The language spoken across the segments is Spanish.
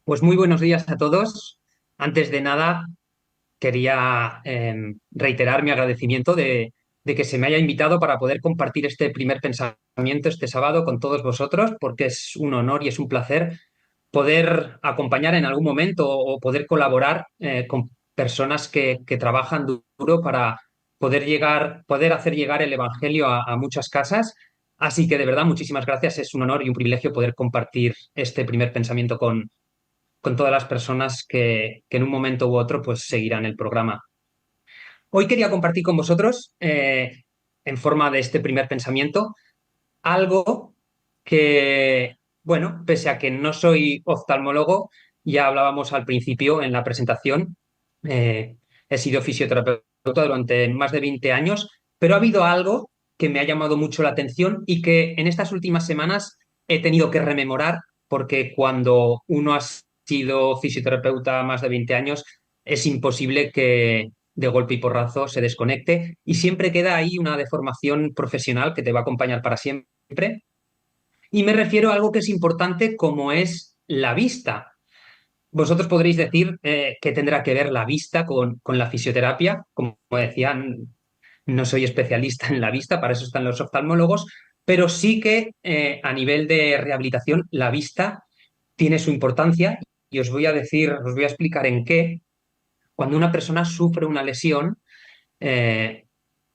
Pues muy buenos días a todos. Antes de nada, quería reiterar mi agradecimiento de que se me haya invitado para poder compartir este primer pensamiento este sábado con todos vosotros, porque es un honor y es un placer poder acompañar en algún momento o poder colaborar con personas que trabajan duro para poder hacer llegar el Evangelio a muchas casas. Así que de verdad, muchísimas gracias. Es un honor y un privilegio poder compartir este primer pensamiento con todas las personas que en un momento u otro pues seguirán el programa. Hoy quería compartir con vosotros, en forma de este primer pensamiento, algo que, bueno, pese a que no soy oftalmólogo, ya hablábamos al principio en la presentación, eh, he sido fisioterapeuta durante más de 20 años, pero ha habido algo que me ha llamado mucho la atención y que en estas últimas semanas he tenido que rememorar, porque cuando uno ha sido fisioterapeuta más de 20 años, es imposible que de golpe y porrazo se desconecte y siempre queda ahí una deformación profesional que te va a acompañar para siempre. Y me refiero a algo que es importante como es la vista. Vosotros podréis decir qué tendrá que ver la vista con la fisioterapia. Como decía, no soy especialista en la vista, para eso están los oftalmólogos, pero sí que a nivel de rehabilitación la vista tiene su importancia y os voy a decir, os voy a explicar en qué. Cuando una persona sufre una lesión, eh,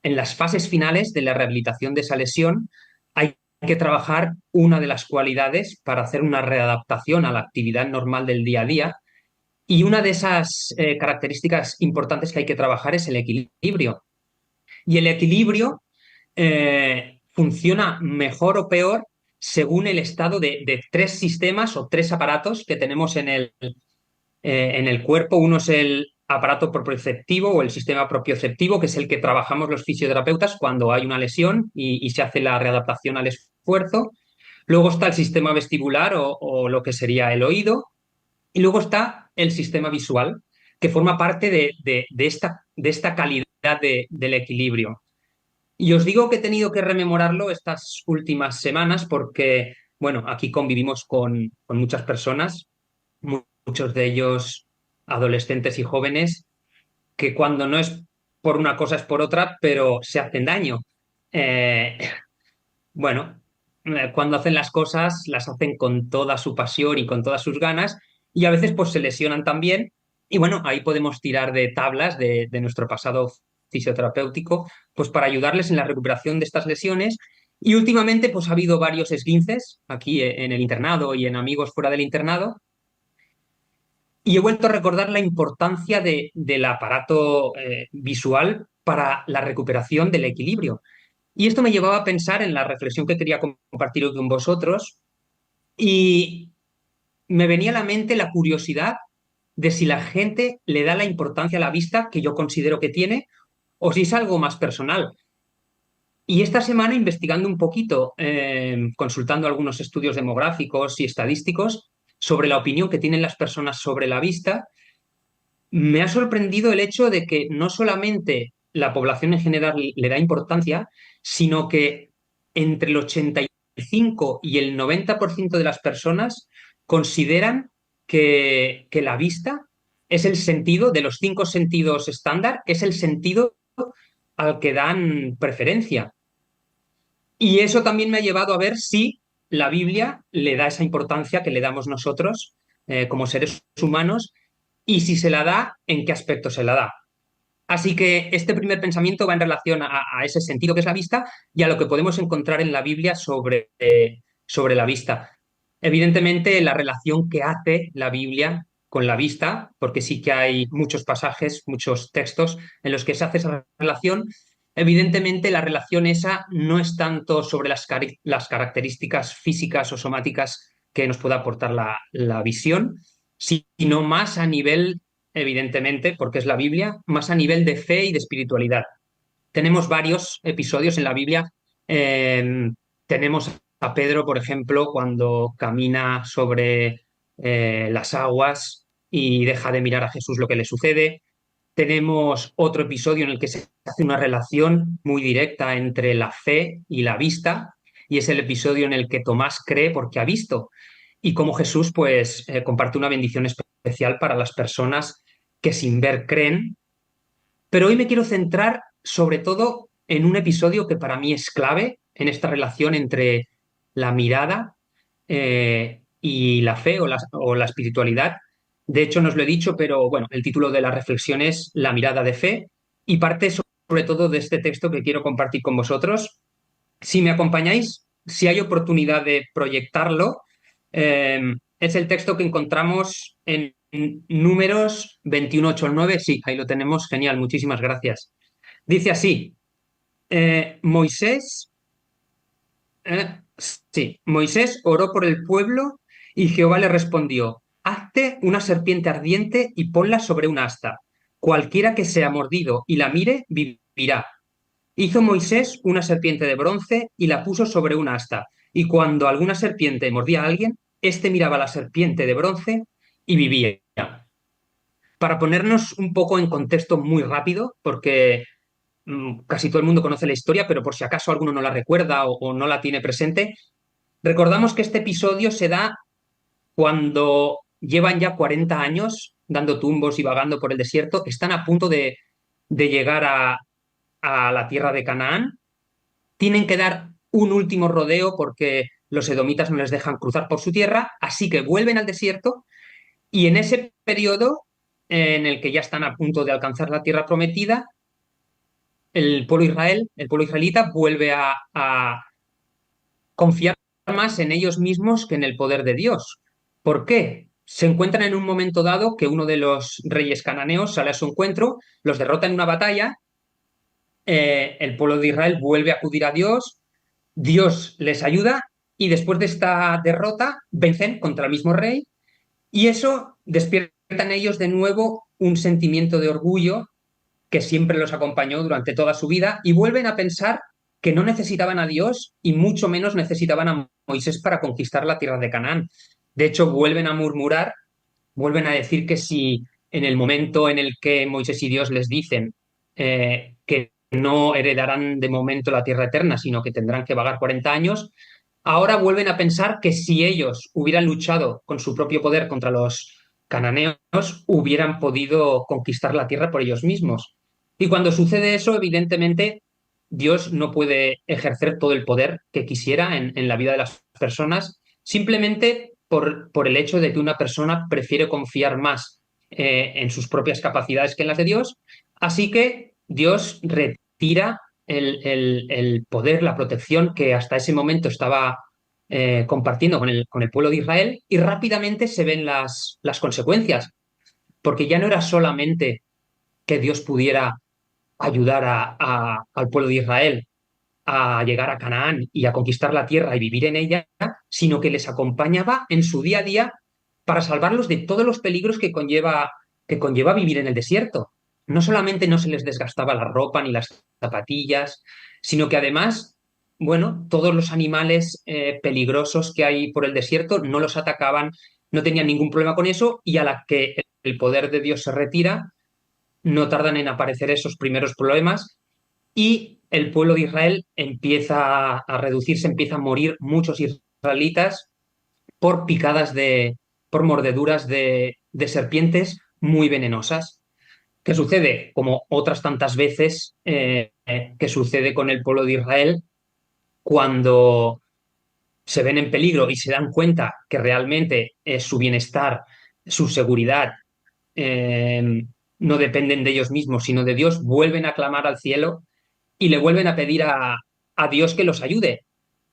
en las fases finales de la rehabilitación de esa lesión hay que trabajar una de las cualidades para hacer una readaptación a la actividad normal del día a día. Y una de esas características importantes que hay que trabajar es el equilibrio. Y el equilibrio funciona mejor o peor según el estado de tres sistemas o tres aparatos que tenemos en el cuerpo. Uno es el aparato propioceptivo o el sistema propioceptivo, que es el que trabajamos los fisioterapeutas cuando hay una lesión y se hace la readaptación al esfuerzo. Luego está el sistema vestibular o lo que sería el oído. Y luego está el sistema visual, que forma parte de esta calidad del equilibrio. Y os digo que he tenido que rememorarlo estas últimas semanas porque, bueno, aquí convivimos con muchas personas, muchos de ellos adolescentes y jóvenes, que cuando no es por una cosa es por otra, pero se hacen daño. Eh, bueno, cuando hacen las cosas, las hacen con toda su pasión y con todas sus ganas, y a veces pues se lesionan también. Y bueno, ahí podemos tirar de tablas de nuestro pasado fisioterapéutico, pues para ayudarles en la recuperación de estas lesiones. Y últimamente pues ha habido varios esguinces aquí en el internado y en amigos fuera del internado, y he vuelto a recordar la importancia del aparato visual para la recuperación del equilibrio. Y esto me llevaba a pensar en la reflexión que quería compartir hoy con vosotros, y me venía a la mente la curiosidad de si la gente le da la importancia a la vista que yo considero que tiene o si es algo más personal. Y esta semana, investigando un poquito, consultando algunos estudios demográficos y estadísticos sobre la opinión que tienen las personas sobre la vista, me ha sorprendido el hecho de que no solamente la población en general le da importancia, sino que entre el 85 y el 90% de las personas consideran que la vista es el sentido de los cinco sentidos estándar, es el sentido al que dan preferencia. Y eso también me ha llevado a ver si la Biblia le da esa importancia que le damos nosotros como seres humanos, y si se la da, en qué aspecto se la da. Así que este primer pensamiento va en relación a ese sentido que es la vista y a lo que podemos encontrar en la Biblia sobre la vista. Evidentemente, la relación que hace la Biblia con la vista, porque sí que hay muchos pasajes, muchos textos en los que se hace esa relación. Evidentemente, la relación esa no es tanto sobre las características físicas o somáticas que nos pueda aportar la visión, sino más a nivel, evidentemente, porque es la Biblia, más a nivel de fe y de espiritualidad. Tenemos varios episodios en la Biblia. eh, Tenemos a Pedro, por ejemplo, cuando camina sobre las aguas y deja de mirar a Jesús lo que le sucede. Tenemos otro episodio en el que se hace una relación muy directa entre la fe y la vista, y es el episodio en el que Tomás cree porque ha visto. y cómo Jesús pues comparte una bendición especial para las personas que sin ver creen. Pero hoy me quiero centrar sobre todo en un episodio que para mí es clave en esta relación entre la mirada y la fe o la espiritualidad. De hecho, no os lo he dicho, pero bueno, el título de la reflexión es La mirada de fe y parte sobre todo de este texto que quiero compartir con vosotros. Si me acompañáis, si hay oportunidad de proyectarlo, es el texto que encontramos en Números 21, 8 al 9. Sí, ahí lo tenemos. Genial, muchísimas gracias. Dice así, Moisés, sí, Moisés oró por el pueblo y Jehová le respondió, hazte una serpiente ardiente y ponla sobre un asta. Cualquiera que sea mordido y la mire, vivirá. Hizo Moisés una serpiente de bronce y la puso sobre un asta. Y cuando alguna serpiente mordía a alguien, éste miraba a la serpiente de bronce y vivía. Para ponernos un poco en contexto muy rápido, porque casi todo el mundo conoce la historia, pero por si acaso alguno no la recuerda o no la tiene presente, recordamos que este episodio se da cuando llevan ya 40 años dando tumbos y vagando por el desierto, están a punto de llegar a la tierra de Canaán, tienen que dar un último rodeo porque los edomitas no les dejan cruzar por su tierra, así que vuelven al desierto y en ese periodo en el que ya están a punto de alcanzar la tierra prometida, el pueblo israelita vuelve a confiar más en ellos mismos que en el poder de Dios. ¿Por qué? Se encuentran en un momento dado que uno de los reyes cananeos sale a su encuentro, los derrota en una batalla, el pueblo de Israel vuelve a acudir a Dios, Dios les ayuda y después de esta derrota vencen contra el mismo rey y eso despierta en ellos de nuevo un sentimiento de orgullo que siempre los acompañó durante toda su vida y vuelven a pensar que no necesitaban a Dios y mucho menos necesitaban a Moisés para conquistar la tierra de Canaán. De hecho, vuelven a murmurar, vuelven a decir que si en el momento en el que Moisés y Dios les dicen que no heredarán de momento la tierra eterna, sino que tendrán que vagar 40 años, ahora vuelven a pensar que si ellos hubieran luchado con su propio poder contra los cananeos, hubieran podido conquistar la tierra por ellos mismos. Y cuando sucede eso, evidentemente, Dios no puede ejercer todo el poder que quisiera en la vida de las personas, simplemente por el hecho de que una persona prefiere confiar más en sus propias capacidades que en las de Dios. Así que Dios retira el poder, la protección que hasta ese momento estaba compartiendo con el pueblo de Israel y rápidamente se ven las consecuencias, porque ya no era solamente que Dios pudiera ayudar al pueblo de Israel a llegar a Canaán y a conquistar la tierra y vivir en ella, sino que les acompañaba en su día a día para salvarlos de todos los peligros que conlleva vivir en el desierto. No solamente no se les desgastaba la ropa ni las zapatillas, sino que además, bueno, todos los animales peligrosos que hay por el desierto no los atacaban, no tenían ningún problema con eso y a la que el poder de Dios se retira, no tardan en aparecer esos primeros problemas y el pueblo de Israel empieza a reducirse, empieza a morir muchos israelitas por picadas por mordeduras de serpientes muy venenosas. ¿Qué sucede? Como otras tantas veces que sucede con el pueblo de Israel, cuando se ven en peligro y se dan cuenta que realmente es su bienestar, su seguridad, eh, no dependen de ellos mismos, sino de Dios, vuelven a clamar al cielo y le vuelven a pedir a Dios que los ayude.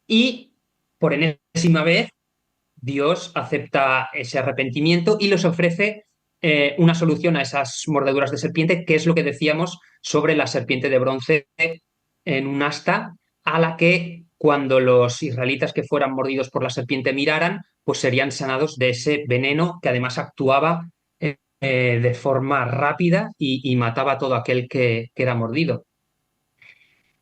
Y por enésima vez, Dios acepta ese arrepentimiento y les ofrece una solución a esas mordeduras de serpiente, que es lo que decíamos sobre la serpiente de bronce en un asta, a la que cuando los israelitas que fueran mordidos por la serpiente miraran, pues serían sanados de ese veneno que además actuaba de forma rápida y mataba a todo aquel que era mordido.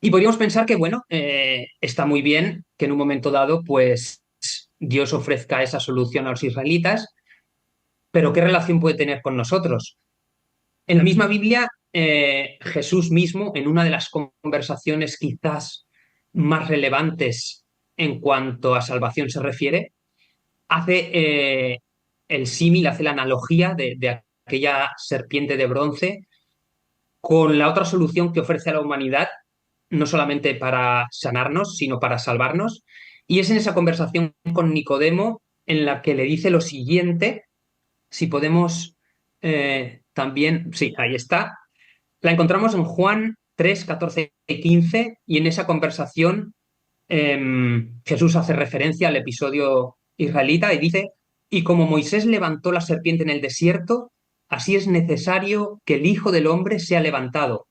Y podríamos pensar que, bueno, está muy bien que en un momento dado, pues Dios ofrezca esa solución a los israelitas, pero ¿qué relación puede tener con nosotros? En la misma Biblia, Jesús mismo, en una de las conversaciones quizás más relevantes en cuanto a salvación se refiere, hace el símil, hace la analogía de aquella serpiente de bronce con la otra solución que ofrece a la humanidad, no solamente para sanarnos, sino para salvarnos. Y es en esa conversación con Nicodemo en la que le dice lo siguiente, si podemos también, sí, ahí está, la encontramos en Juan 3 14 y 15 y en esa conversación Jesús hace referencia al episodio israelita y dice, y como Moisés levantó la serpiente en el desierto, así es necesario que el Hijo del Hombre sea levantado,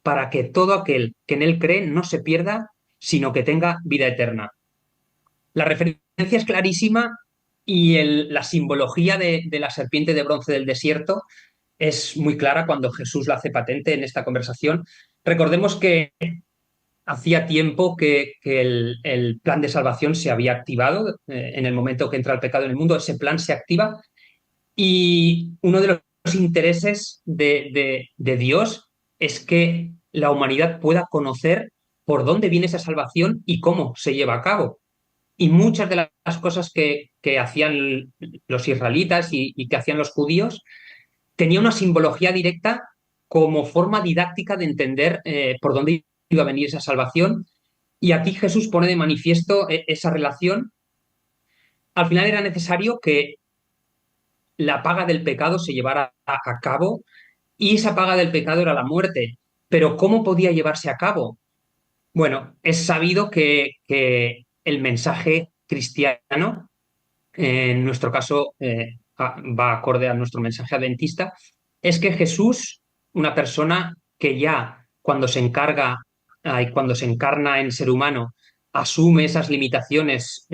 para que todo aquel que en él cree no se pierda, sino que tenga vida eterna. La referencia es clarísima y la simbología de la serpiente de bronce del desierto es muy clara cuando Jesús la hace patente en esta conversación. Recordemos que hacía tiempo que el plan de salvación se había activado. En el momento que entra el pecado en el mundo, ese plan se activa y uno de los intereses de Dios es que la humanidad pueda conocer por dónde viene esa salvación y cómo se lleva a cabo. Y muchas de las cosas que hacían los israelitas y que hacían los judíos tenía una simbología directa como forma didáctica de entender por dónde iba a venir esa salvación. Y aquí Jesús pone de manifiesto esa relación. Al final era necesario que la paga del pecado se llevara a cabo y esa paga del pecado era la muerte. Pero ¿cómo podía llevarse a cabo? Bueno, es sabido que el mensaje cristiano, en nuestro caso va acorde a nuestro mensaje adventista, es que Jesús, una persona que ya cuando se encarga y cuando se encarna en ser humano, asume esas limitaciones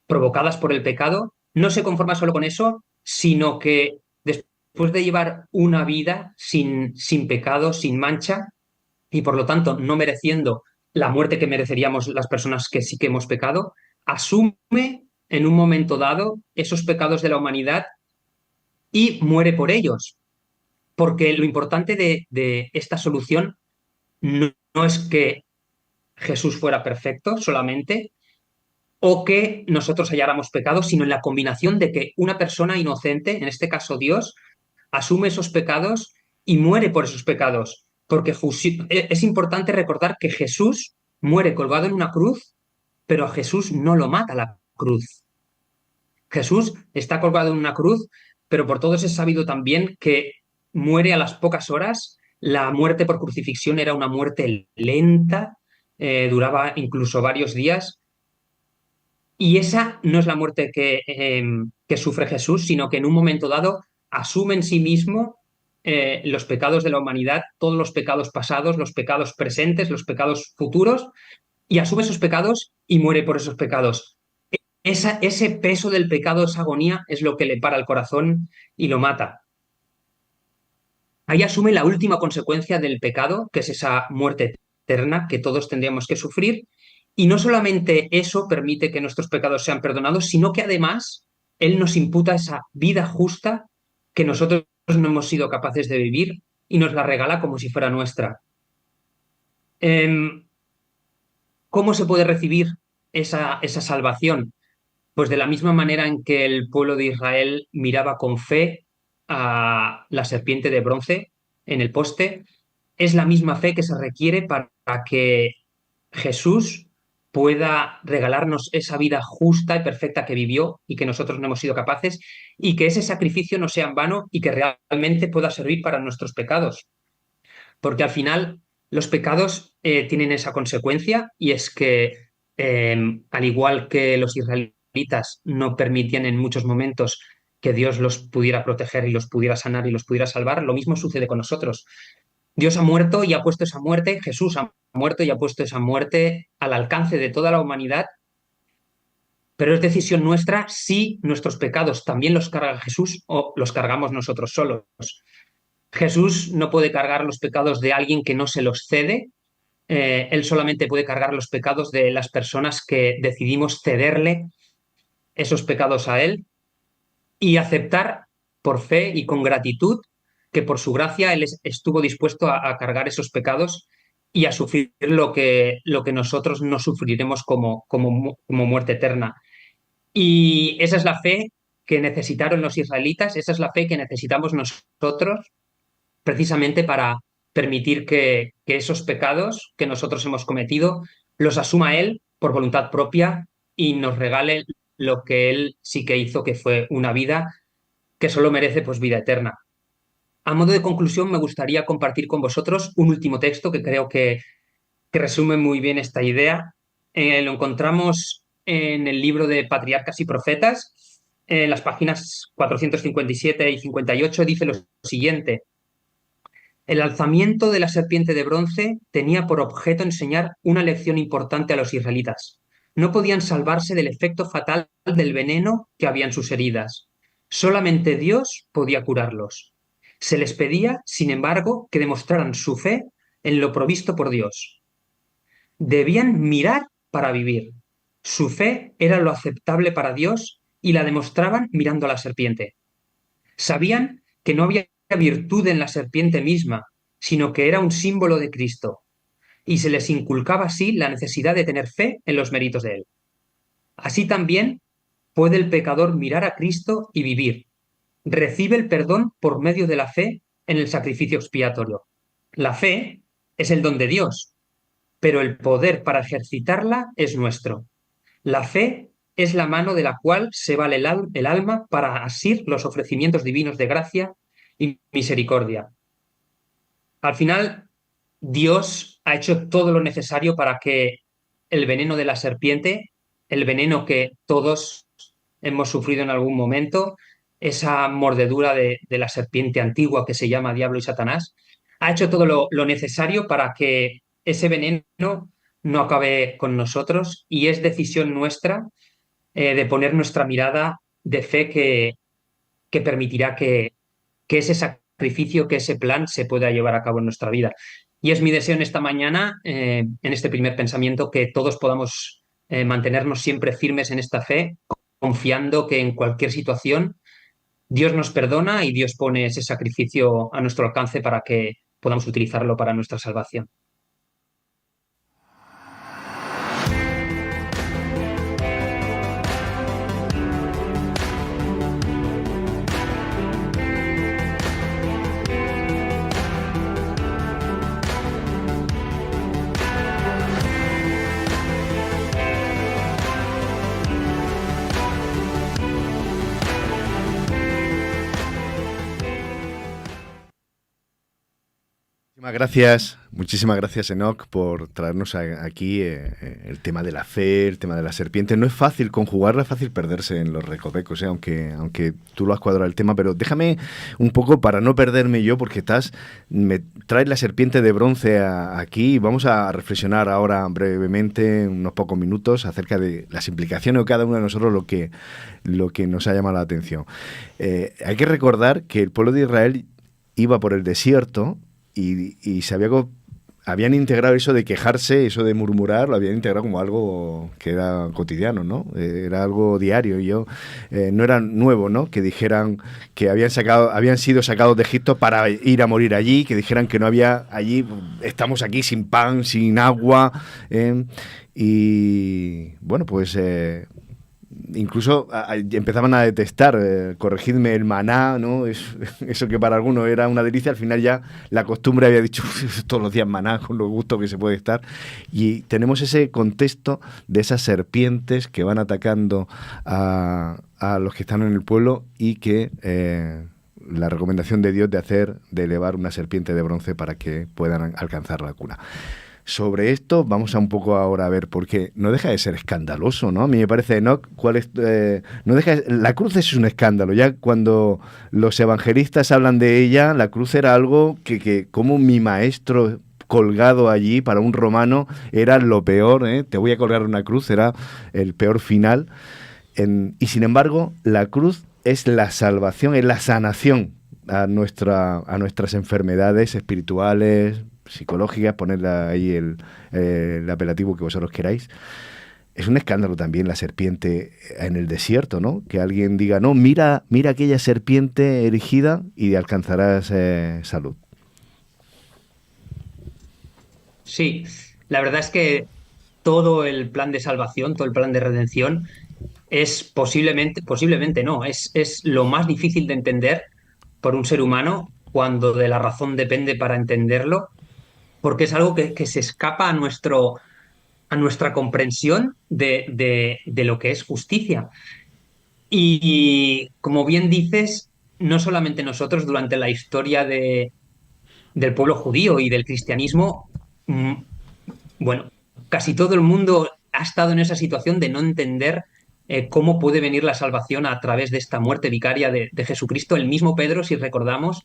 provocadas por el pecado, no se conforma solo con eso, sino que después de llevar una vida sin pecado, sin mancha, y por lo tanto no mereciendo la muerte que mereceríamos las personas que sí que hemos pecado, asume en un momento dado esos pecados de la humanidad y muere por ellos. Porque lo importante de esta solución no es que Jesús fuera perfecto solamente o que nosotros halláramos pecado, sino en la combinación de que una persona inocente, en este caso Dios, asume esos pecados y muere por esos pecados. Porque es importante recordar que Jesús muere colgado en una cruz, pero a Jesús no lo mata la cruz. Jesús está colgado en una cruz, pero por todos es sabido también que muere a las pocas horas. La muerte por crucifixión era una muerte lenta, duraba incluso varios días, y esa no es la muerte que sufre Jesús, sino que en un momento dado asume en sí mismo los pecados de la humanidad, todos los pecados pasados, los pecados presentes, los pecados futuros, y asume esos pecados y muere por esos pecados. Ese peso del pecado, esa agonía, es lo que le para el corazón y lo mata. Ahí asume la última consecuencia del pecado, que es esa muerte eterna que todos tendríamos que sufrir. Y no solamente eso permite que nuestros pecados sean perdonados, sino que además Él nos imputa esa vida justa que nosotros no hemos sido capaces de vivir y nos la regala como si fuera nuestra. ¿Cómo se puede recibir esa salvación? Pues de la misma manera en que el pueblo de Israel miraba con fe a la serpiente de bronce en el poste, es la misma fe que se requiere para que Jesús pueda regalarnos esa vida justa y perfecta que vivió y que nosotros no hemos sido capaces, y que ese sacrificio no sea en vano y que realmente pueda servir para nuestros pecados. Porque al final los pecados tienen esa consecuencia, y es que al igual que los israelitas no permitían en muchos momentos que Dios los pudiera proteger y los pudiera sanar y los pudiera salvar, lo mismo sucede con nosotros. Dios ha muerto y ha puesto esa muerte, Jesús ha muerto y ha puesto esa muerte al alcance de toda la humanidad, pero es decisión nuestra si nuestros pecados también los carga Jesús o los cargamos nosotros solos. Jesús no puede cargar los pecados de alguien que no se los cede. Él solamente puede cargar los pecados de las personas que decidimos cederle esos pecados a Él y aceptar por fe y con gratitud que por su gracia Él estuvo dispuesto a cargar esos pecados y a sufrir lo que nosotros no sufriremos como muerte eterna. Y esa es la fe que necesitaron los israelitas, esa es la fe que necesitamos nosotros precisamente para permitir que esos pecados que nosotros hemos cometido los asuma Él por voluntad propia y nos regale lo que Él sí que hizo, que fue una vida que solo merece pues vida eterna. A modo de conclusión, me gustaría compartir con vosotros un último texto que creo que resume muy bien esta idea. Lo encontramos en el libro de Patriarcas y Profetas, en las páginas 457 y 58, dice lo siguiente: el alzamiento de la serpiente de bronce tenía por objeto enseñar una lección importante a los israelitas. No podían salvarse del efecto fatal del veneno que había en sus heridas. Solamente Dios podía curarlos. Se les pedía, sin embargo, que demostraran su fe en lo provisto por Dios. Debían mirar para vivir. Su fe era lo aceptable para Dios y la demostraban mirando a la serpiente. Sabían que no había virtud en la serpiente misma, sino que era un símbolo de Cristo, y se les inculcaba así la necesidad de tener fe en los méritos de Él. Así también puede el pecador mirar a Cristo y vivir. Recibe el perdón por medio de la fe en el sacrificio expiatorio. La fe es el don de Dios, pero el poder para ejercitarla es nuestro. La fe es la mano de la cual se vale el alma para asir los ofrecimientos divinos de gracia y misericordia. Al final, Dios ha hecho todo lo necesario para que el veneno de la serpiente, el veneno que todos hemos sufrido en algún momento, esa mordedura de la serpiente antigua que se llama Diablo y Satanás, ha hecho todo lo necesario para que ese veneno no acabe con nosotros, y es decisión nuestra de poner nuestra mirada de fe que permitirá que ese sacrificio, que ese plan se pueda llevar a cabo en nuestra vida. Y es mi deseo en esta mañana, en este primer pensamiento, que todos podamos mantenernos siempre firmes en esta fe, confiando que en cualquier situación Dios nos perdona y Dios pone ese sacrificio a nuestro alcance para que podamos utilizarlo para nuestra salvación. Muchísimas gracias Enoch por traernos aquí el tema de la fe, el tema de la serpiente. No es fácil conjugarla, es fácil perderse en los recovecos, aunque tú lo has cuadrado el tema, pero déjame un poco para no perderme yo, porque me traes la serpiente de bronce aquí y vamos a reflexionar ahora brevemente, unos pocos minutos, acerca de las implicaciones de cada uno de nosotros, lo que nos ha llamado la atención. Hay que recordar que el pueblo de Israel iba por el desierto y habían integrado eso de quejarse, eso de murmurar, lo habían integrado como algo que era cotidiano, ¿no? Era algo diario. No era nuevo, ¿no? Que dijeran que habían sido sacados de Egipto para ir a morir allí, que dijeran que no había allí, estamos aquí sin pan, sin agua, y bueno, pues incluso empezaban a detestar, corregidme, el maná, ¿no? Eso que para algunos era una delicia, al final ya la costumbre había dicho todos los días maná, con lo gusto que se puede estar. Y tenemos ese contexto de esas serpientes que van atacando a los que están en el pueblo, y que la recomendación de Dios de elevar una serpiente de bronce para que puedan alcanzar la cuna. Sobre esto vamos a un poco ahora a ver, porque no deja de ser escandaloso, ¿no? A mí me parece, Enoch, la cruz es un escándalo. Ya cuando los evangelistas hablan de ella, la cruz era algo que como mi maestro colgado allí para un romano era lo peor, ¿eh? Te voy a colgar una cruz, era el peor final. Y sin embargo, la cruz es la salvación, es la sanación a nuestras enfermedades espirituales, psicológicas, ponerla ahí el apelativo que vosotros queráis. Es un escándalo también la serpiente en el desierto, ¿no? Que alguien diga, no, mira aquella serpiente erigida y alcanzarás salud. Sí, la verdad es que todo el plan de salvación, todo el plan de redención es posiblemente no, es lo más difícil de entender por un ser humano cuando de la razón depende para entenderlo, porque es algo que se escapa a nuestra comprensión de lo que es justicia. Y como bien dices, no solamente nosotros durante la historia del pueblo judío y del cristianismo, mm, bueno, casi todo el mundo ha estado en esa situación de no entender cómo puede venir la salvación a través de esta muerte vicaria de Jesucristo. El mismo Pedro, si recordamos,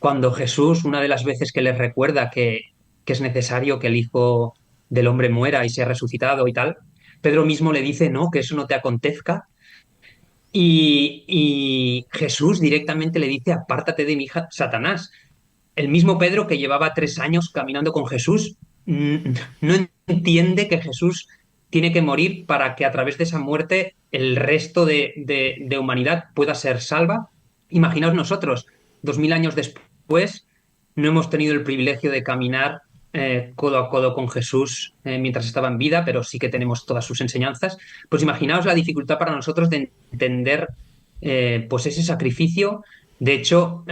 cuando Jesús, una de las veces que les recuerda que es necesario que el Hijo del Hombre muera y sea resucitado y tal, Pedro mismo le dice, no, que eso no te acontezca. Y Jesús directamente le dice, apártate de mi hija, Satanás. El mismo Pedro que llevaba 3 años caminando con Jesús, no entiende que Jesús tiene que morir para que a través de esa muerte el resto de humanidad pueda ser salva. Imaginaos nosotros, 2000 años después, no hemos tenido el privilegio de caminar codo a codo con Jesús mientras estaba en vida, pero sí que tenemos todas sus enseñanzas. Pues imaginaos la dificultad para nosotros de entender pues ese sacrificio. De hecho,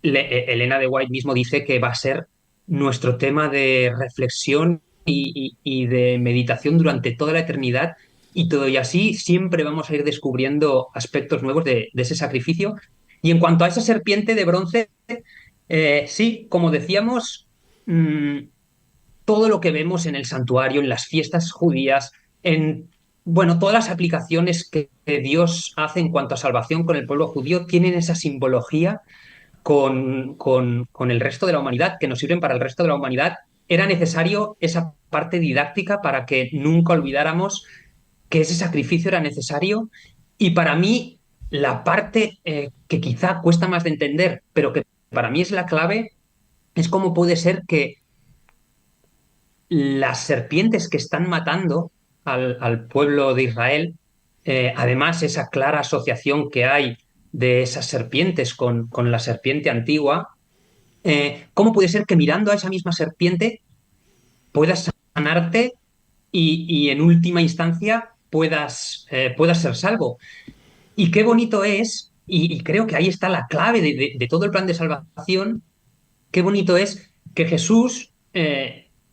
Elena de White mismo dice que va a ser nuestro tema de reflexión y de meditación durante toda la eternidad y todo y así siempre vamos a ir descubriendo aspectos nuevos de ese sacrificio. Y en cuanto a esa serpiente de bronce, sí, como decíamos, mm, todo lo que vemos en el santuario, en las fiestas judías, en bueno, todas las aplicaciones que Dios hace en cuanto a salvación con el pueblo judío tienen esa simbología con el resto de la humanidad, que nos sirven para el resto de la humanidad. Era necesario esa parte didáctica para que nunca olvidáramos que ese sacrificio era necesario. Y para mí, la parte que quizá cuesta más de entender, pero que para mí es la clave, es cómo puede ser que las serpientes que están matando al pueblo de Israel, además esa clara asociación que hay de esas serpientes con la serpiente antigua, ¿cómo puede ser que mirando a esa misma serpiente puedas sanarte y en última instancia puedas ser salvo? Y qué bonito es, y creo que ahí está la clave de todo el plan de salvación, qué bonito es que Jesús,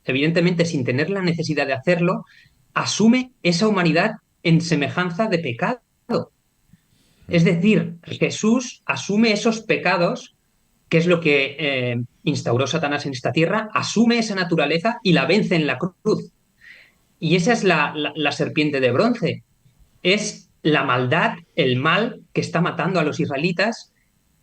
evidentemente sin tener la necesidad de hacerlo, asume esa humanidad en semejanza de pecado. Es decir, Jesús asume esos pecados, que es lo que instauró Satanás en esta tierra, asume esa naturaleza y la vence en la cruz. Y esa es la serpiente de bronce. Es la maldad, el mal que está matando a los israelitas,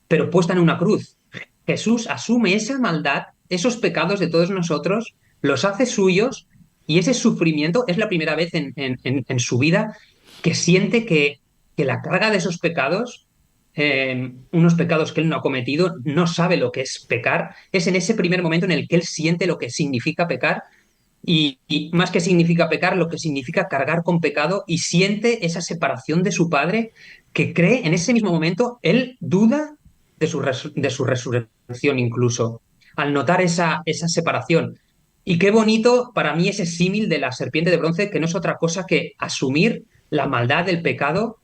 pero puesta en una cruz. Jesús asume esa maldad, esos pecados de todos nosotros, los hace suyos y ese sufrimiento es la primera vez en su vida que siente que la carga de esos pecados, unos pecados que él no ha cometido, no sabe lo que es pecar, es en ese primer momento en el que él siente lo que significa pecar y más que significa pecar, lo que significa cargar con pecado y siente esa separación de su padre que cree en ese mismo momento, él duda de su resurrección incluso, al notar esa separación. Y qué bonito para mí ese símil de la serpiente de bronce, que no es otra cosa que asumir la maldad del pecado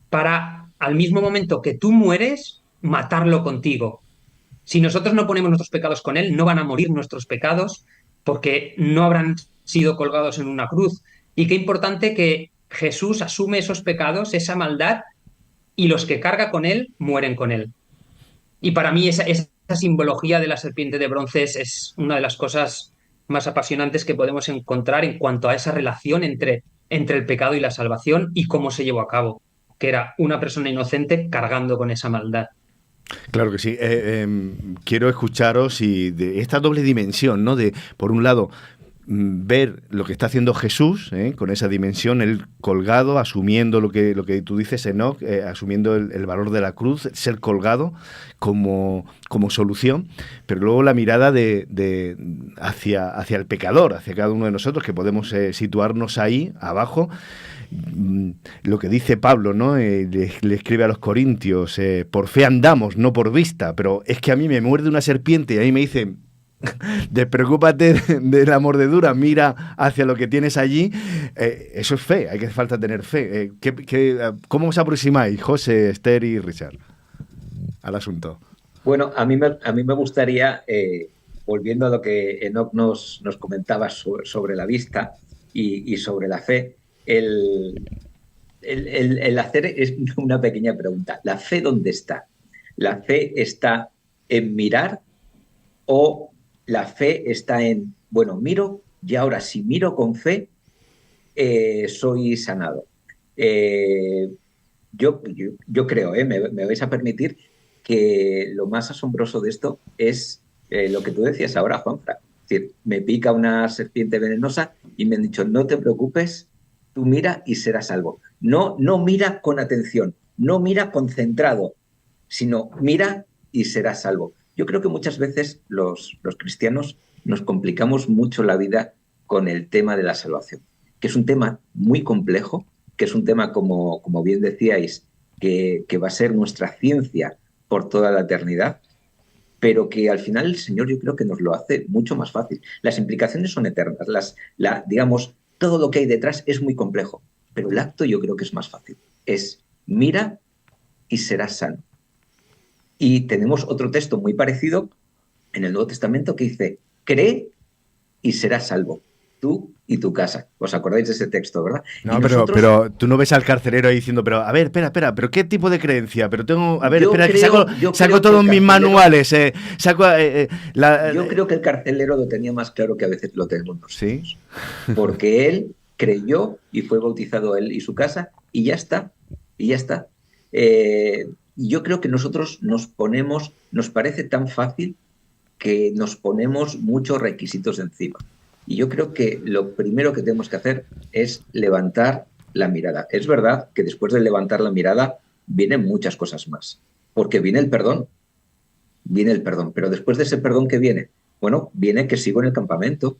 para, al mismo momento que tú mueres, matarlo contigo. Si nosotros no ponemos nuestros pecados con Él, no van a morir nuestros pecados porque no habrán sido colgados en una cruz. Y qué importante que Jesús asume esos pecados, esa maldad, y los que carga con Él mueren con Él. Y para mí esa simbología de la serpiente de bronce es una de las cosas más apasionantes que podemos encontrar en cuanto a esa relación entre el pecado y la salvación y cómo se llevó a cabo, que era una persona inocente cargando con esa maldad. Claro que sí. Quiero escucharos y de esta doble dimensión, ¿no? De, por un lado, ver lo que está haciendo Jesús, con esa dimensión, él colgado, asumiendo lo que tú dices, Enoch, asumiendo el valor de la cruz, ser colgado como solución, pero luego la mirada hacia el pecador, hacia cada uno de nosotros, que podemos situarnos ahí, abajo. Lo que dice Pablo, ¿no? Le escribe a los corintios, por fe andamos, no por vista, pero es que a mí me muerde una serpiente y a mí me dice, despreocúpate de la mordedura, mira hacia lo que tienes allí. Eso es fe, hay que falta tener fe. ¿Cómo os aproximáis, José, Esther y Richard, al asunto? Bueno, a mí me gustaría, volviendo a lo que Enoch nos comentaba sobre la vista y sobre la fe, el hacer es una pequeña pregunta. ¿La fe dónde está? ¿La fe está en mirar o la fe está en, bueno, miro y ahora si miro con fe, soy sanado? Eh, yo creo, me vais a permitir que lo más asombroso de esto es lo que tú decías ahora, Juanfran. Es decir, me pica una serpiente venenosa y me han dicho, no te preocupes, tú mira y serás salvo. No, no mira con atención, no mira concentrado, sino mira y serás salvo. Yo creo que muchas veces los cristianos nos complicamos mucho la vida con el tema de la salvación, que es un tema muy complejo, que es un tema, como bien decíais, que va a ser nuestra ciencia por toda la eternidad, pero que al final el Señor yo creo que nos lo hace mucho más fácil. Las implicaciones son eternas, digamos, todo lo que hay detrás es muy complejo, pero el acto yo creo que es más fácil. Es mira y serás sano. Y tenemos otro texto muy parecido en el Nuevo Testamento que dice, cree y serás salvo, tú y tu casa. ¿Os acordáis de ese texto, verdad? No, pero tú no ves al carcelero ahí diciendo, pero a ver, espera, pero ¿qué tipo de creencia? Pero tengo, a ver, espera, que saco todos mis manuales. Yo creo que el carcelero lo tenía más claro que a veces lo tenemos nosotros. ¿Sí? Porque él creyó y fue bautizado él y su casa y ya está, yo creo que nosotros nos parece tan fácil que nos ponemos muchos requisitos encima. Y yo creo que lo primero que tenemos que hacer es levantar la mirada. Es verdad que después de levantar la mirada vienen muchas cosas más, porque viene el perdón, pero después de ese perdón que viene, bueno, viene que sigo en el campamento,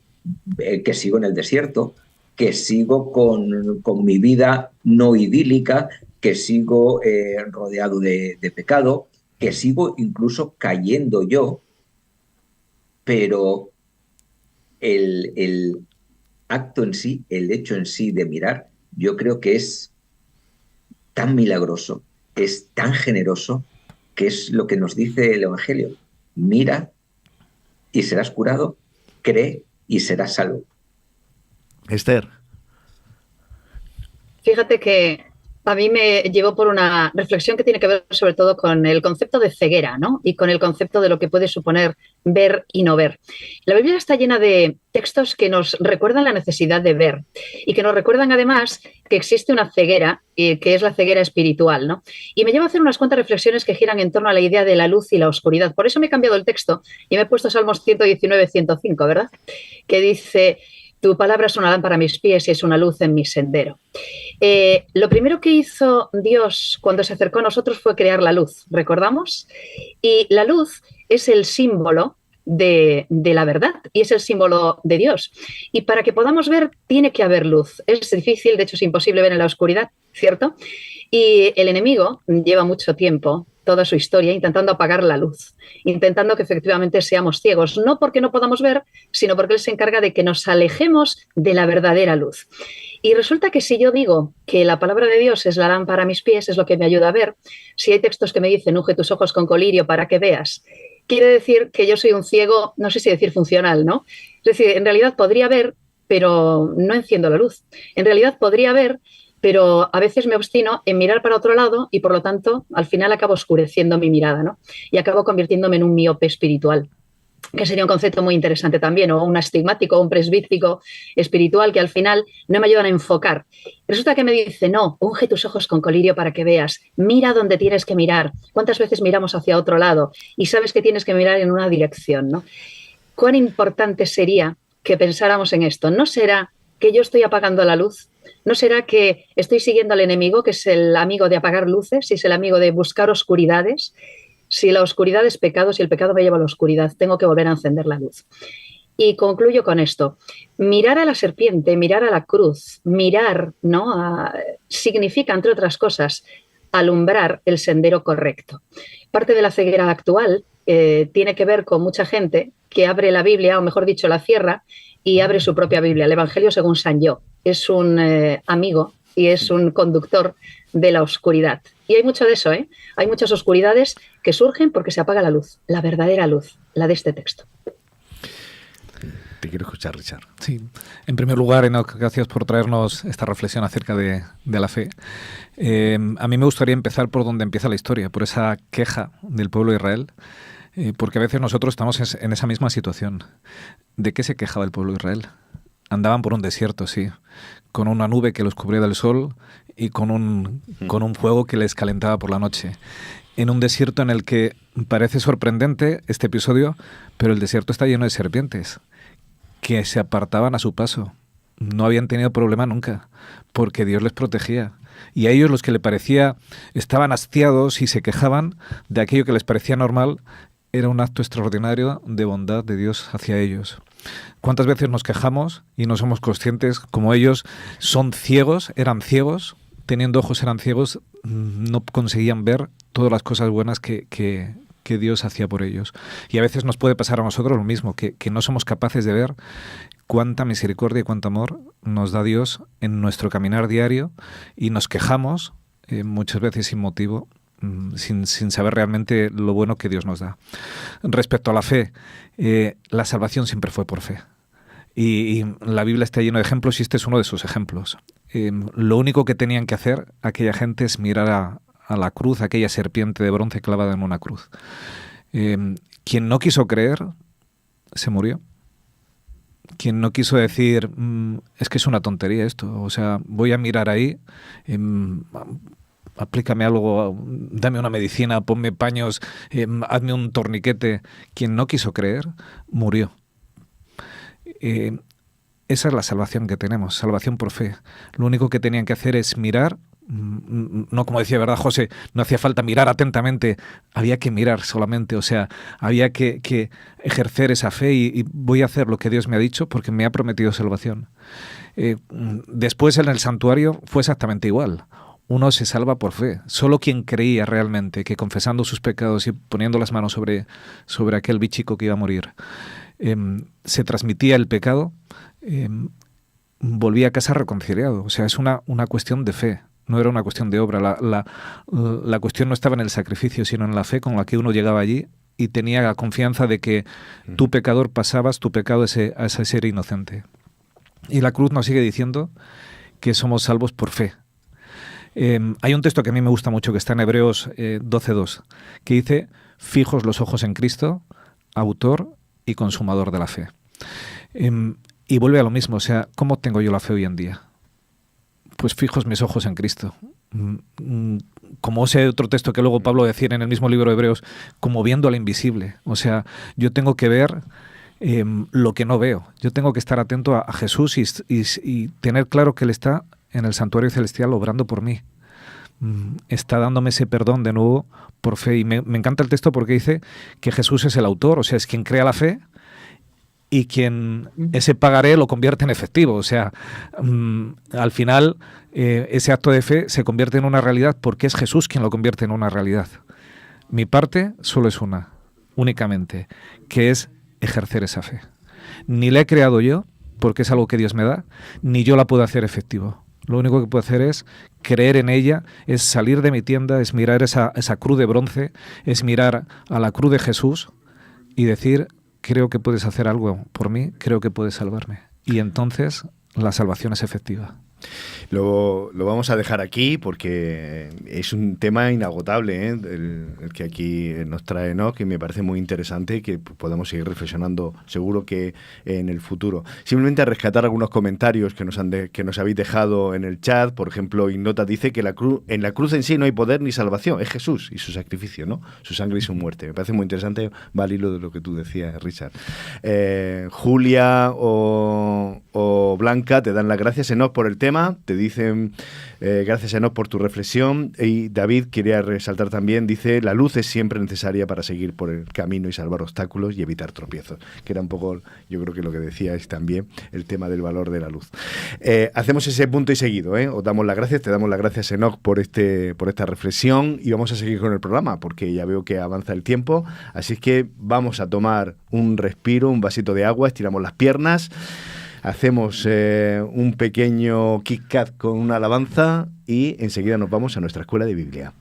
que sigo en el desierto, que sigo con mi vida no idílica, que sigo rodeado de pecado, que sigo incluso cayendo yo, pero el acto en sí, el hecho en sí de mirar, yo creo que es tan milagroso, es tan generoso, que es lo que nos dice el Evangelio. Mira y serás curado, cree y serás salvo. Esther. Fíjate que a mí me llevó por una reflexión que tiene que ver sobre todo con el concepto de ceguera, ¿no? Y con el concepto de lo que puede suponer ver y no ver. La Biblia está llena de textos que nos recuerdan la necesidad de ver y que nos recuerdan además que existe una ceguera, que es la ceguera espiritual, ¿no? Y me lleva a hacer unas cuantas reflexiones que giran en torno a la idea de la luz y la oscuridad. Por eso me he cambiado el texto y me he puesto Salmos 119, 105, ¿verdad? Que dice... Tu palabra es una lámpara a mis pies y es una luz en mi sendero. Lo primero que hizo Dios cuando se acercó a nosotros fue crear la luz, ¿recordamos? Y la luz es el símbolo de la verdad y es el símbolo de Dios. Y para que podamos ver, tiene que haber luz. Es difícil, de hecho es imposible ver en la oscuridad, ¿cierto? Y el enemigo lleva mucho tiempo, toda su historia, intentando apagar la luz, intentando que efectivamente seamos ciegos, no porque no podamos ver, sino porque él se encarga de que nos alejemos de la verdadera luz. Y resulta que si yo digo que la palabra de Dios es la lámpara a mis pies, es lo que me ayuda a ver, si hay textos que me dicen, unge tus ojos con colirio para que veas, quiere decir que yo soy un ciego, no sé si decir funcional, ¿no? Es decir, en realidad podría ver, pero no enciendo la luz. En realidad podría ver, pero a veces me obstino en mirar para otro lado y por lo tanto al final acabo oscureciendo mi mirada, ¿no? Y acabo convirtiéndome en un miope espiritual, que sería un concepto muy interesante también, o un astigmático, o un presbítico espiritual que al final no me ayudan a enfocar. Resulta que me dice, no, unge tus ojos con colirio para que veas, mira donde tienes que mirar. ¿Cuántas veces miramos hacia otro lado y sabes que tienes que mirar en una dirección, ¿no? ¿Cuán importante sería que pensáramos en esto? ¿No será que yo estoy apagando la luz? ¿No será que estoy siguiendo al enemigo, que es el amigo de apagar luces y es el amigo de buscar oscuridades? Si la oscuridad es pecado, si el pecado me lleva a la oscuridad, tengo que volver a encender la luz. Y concluyo con esto. Mirar a la serpiente, mirar a la cruz, mirar, ¿no? Significa, entre otras cosas, alumbrar el sendero correcto. Parte de la ceguera actual tiene que ver con mucha gente que abre la Biblia, o mejor dicho, la cierra y abre su propia Biblia. El Evangelio según San Yo es un amigo y es un conductor de la oscuridad. Y hay mucho de eso, ¿eh? Hay muchas oscuridades que surgen porque se apaga la luz, la verdadera luz, la de este texto. Te quiero escuchar, Richard. Sí, en primer lugar, Enoch, gracias por traernos esta reflexión acerca de la fe. A mí me gustaría empezar por donde empieza la historia, por esa queja del pueblo de Israel, porque a veces nosotros estamos en esa misma situación. ¿De qué se quejaba el pueblo de Israel? Andaban por un desierto, sí, con una nube que los cubría del sol y con un fuego que les calentaba por la noche. En un desierto en el que parece sorprendente este episodio, pero el desierto está lleno de serpientes que se apartaban a su paso. No habían tenido problema nunca, porque Dios les protegía. Y a ellos, los que le parecía, estaban hastiados y se quejaban de aquello que les parecía normal, era un acto extraordinario de bondad de Dios hacia ellos. ¿Cuántas veces nos quejamos y no somos conscientes, como ellos son ciegos, eran ciegos, teniendo ojos eran ciegos, no conseguían ver todas las cosas buenas que Dios hacía por ellos? Y a veces nos puede pasar a nosotros lo mismo, que no somos capaces de ver cuánta misericordia y cuánto amor nos da Dios en nuestro caminar diario, y nos quejamos muchas veces sin motivo, sin saber realmente lo bueno que Dios nos da. Respecto a la fe, la salvación siempre fue por fe. Y la Biblia está llena de ejemplos y este es uno de sus ejemplos. Lo único que tenían que hacer aquella gente es mirar a la cruz, aquella serpiente de bronce clavada en una cruz. Quien no quiso creer, se murió. Quien no quiso decir, es que es una tontería esto, o sea, voy a mirar ahí, aplícame algo, dame una medicina, ponme paños, hazme un torniquete. Quien no quiso creer, murió. Esa es la salvación que tenemos, salvación por fe. Lo único que tenían que hacer es mirar, no como decía, ¿verdad, José? No hacía falta mirar atentamente, había que mirar solamente, o sea, había que ejercer esa fe y voy a hacer lo que Dios me ha dicho porque me ha prometido salvación. Después en el santuario fue exactamente igual. Uno se salva por fe. Solo quien creía realmente que confesando sus pecados y poniendo las manos sobre aquel bichico que iba a morir, se transmitía el pecado, volvía a casa reconciliado. O sea, es una cuestión de fe, no era una cuestión de obra. La cuestión no estaba en el sacrificio, sino en la fe con la que uno llegaba allí y tenía la confianza de que tú, pecador, pasabas tu pecado a ese ser inocente. Y la cruz nos sigue diciendo que somos salvos por fe. Hay un texto que a mí me gusta mucho que está en Hebreos 12:2, que dice: fijos los ojos en Cristo, autor y consumador de la fe. Y vuelve a lo mismo, o sea, ¿cómo tengo yo la fe hoy en día? Pues fijos mis ojos en Cristo. Como ese otro texto que luego Pablo decía en el mismo libro de Hebreos, como viendo al invisible. O sea, yo tengo que ver lo que no veo. Yo tengo que estar atento a Jesús y tener claro que Él está en el santuario celestial obrando por mí. Está dándome ese perdón de nuevo por fe. Y me encanta el texto porque dice que Jesús es el autor, o sea, es quien crea la fe y quien ese pagaré lo convierte en efectivo. O sea, al final ese acto de fe se convierte en una realidad porque es Jesús quien lo convierte en una realidad. Mi parte solo es una, únicamente, que es ejercer esa fe. Ni la he creado yo, porque es algo que Dios me da, ni yo la puedo hacer efectivo. Lo único que puedo hacer es creer en ella, es salir de mi tienda, es mirar esa cruz de bronce, es mirar a la cruz de Jesús y decir: creo que puedes hacer algo por mí, creo que puedes salvarme. Y entonces la salvación es efectiva. Lo vamos a dejar aquí porque es un tema inagotable, el que aquí nos trae Enoch, y me parece muy interesante y que podamos seguir reflexionando seguro que en el futuro. Simplemente a rescatar algunos comentarios que nos habéis dejado en el chat. Por ejemplo, Ignota dice que en la cruz en sí no hay poder ni salvación, es Jesús y su sacrificio, ¿no? Su sangre y su muerte. Me parece muy interesante, va al hilo de lo que tú decías, Richard. Julia o Blanca te dan las gracias, Enoch, por el tema. Te dicen, gracias Enoch por tu reflexión. Y David quería resaltar también, dice, la luz es siempre necesaria para seguir por el camino y salvar obstáculos y evitar tropiezos. Que era un poco, yo creo que lo que decía es también el tema del valor de la luz. Hacemos ese punto y seguido, os damos las gracias, te damos las gracias Enoch por esta reflexión, y vamos a seguir con el programa porque ya veo que avanza el tiempo, así es que vamos a tomar un respiro, un vasito de agua, estiramos las piernas, hacemos un pequeño Kit Kat con una alabanza y enseguida nos vamos a nuestra escuela de Biblia.